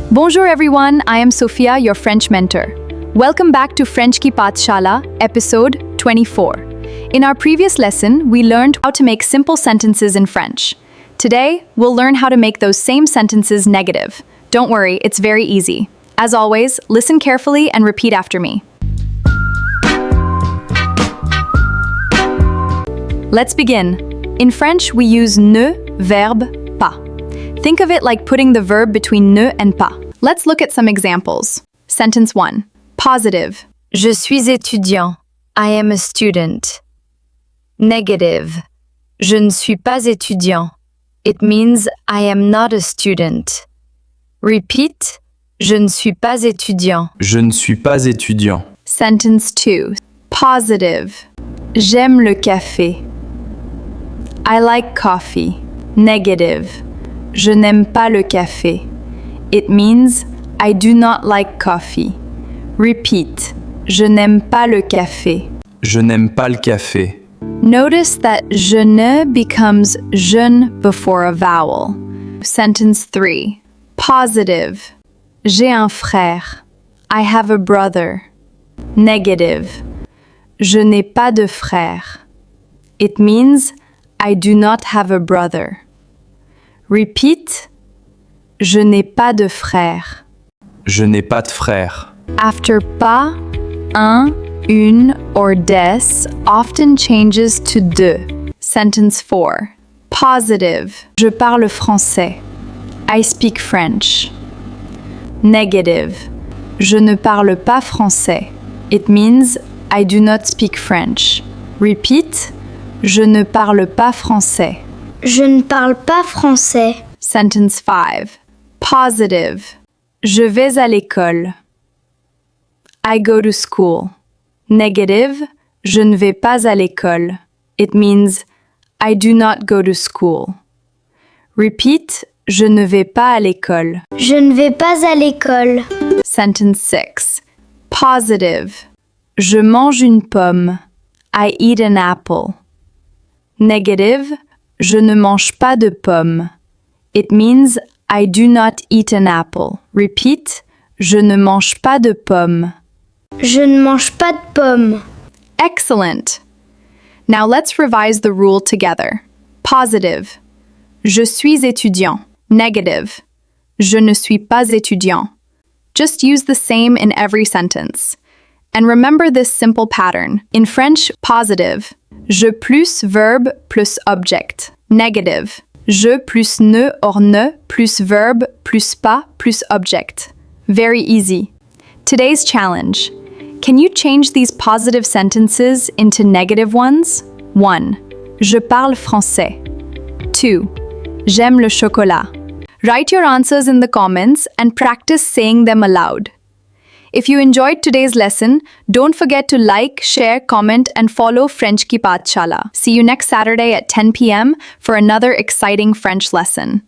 Bonjour everyone, I am Sophia, your French mentor. Welcome back to French Ki Pathshala, episode 24. In our previous lesson, we learned how to make simple sentences in French. Today, we'll learn how to make those same sentences negative. Don't worry, it's very easy. As always, listen carefully and repeat after me. Let's begin. In French, we use ne verb pas. Think of it like putting the verb between ne and pas. Let's look at some examples. Sentence 1. Positive. Je suis étudiant. I am a student. Negative. Je ne suis pas étudiant. It means I am not a student. Repeat. Je ne suis pas étudiant. Je ne suis pas étudiant. Sentence 2. Positive. J'aime le café. I like coffee. Negative. Je n'aime pas le café. It means I do not like coffee. Repeat. Je n'aime pas le café. Je n'aime pas le café. Notice that je ne becomes je ne before a vowel. Sentence 3. Positive. J'ai un frère. I have a brother. Negative. Je n'ai pas de frère. It means I do not have a brother. Repeat. Je n'ai pas de frère. Je n'ai pas de frère. After pas, un, une, or des often changes to de. Sentence 4. Positive. Je parle français. I speak French. Negative. Je ne parle pas français. It means I do not speak French. Repeat. Je ne parle pas français. Je ne parle pas français. Sentence 5. Positive. Je vais à l'école. I go to school. Negative. Je ne vais pas à l'école. It means I do not go to school. Repeat. Je ne vais pas à l'école. Je ne vais pas à l'école. Sentence 6. Positive. Je mange une pomme. I eat an apple. Negative. Je ne mange pas de pomme. It means I do not eat an apple. Repeat. Je ne mange pas de pomme. Je ne mange pas de pommes. Excellent. Now let's revise the rule together. Positive. Je suis étudiant. Negative. Je ne suis pas étudiant. Just use the same in every sentence. And remember this simple pattern. In French, positive. Je plus verbe plus object. Negative. Je plus ne or ne plus verbe plus pas plus object. Very easy. Today's challenge. Can you change these positive sentences into negative ones? 1. Je parle français. 2. J'aime le chocolat. Write your answers in the comments and practice saying them aloud. If you enjoyed today's lesson, don't forget to like, share, comment, and follow French Ki Pathshala. See you next Saturday at 10 p.m. for another exciting French lesson.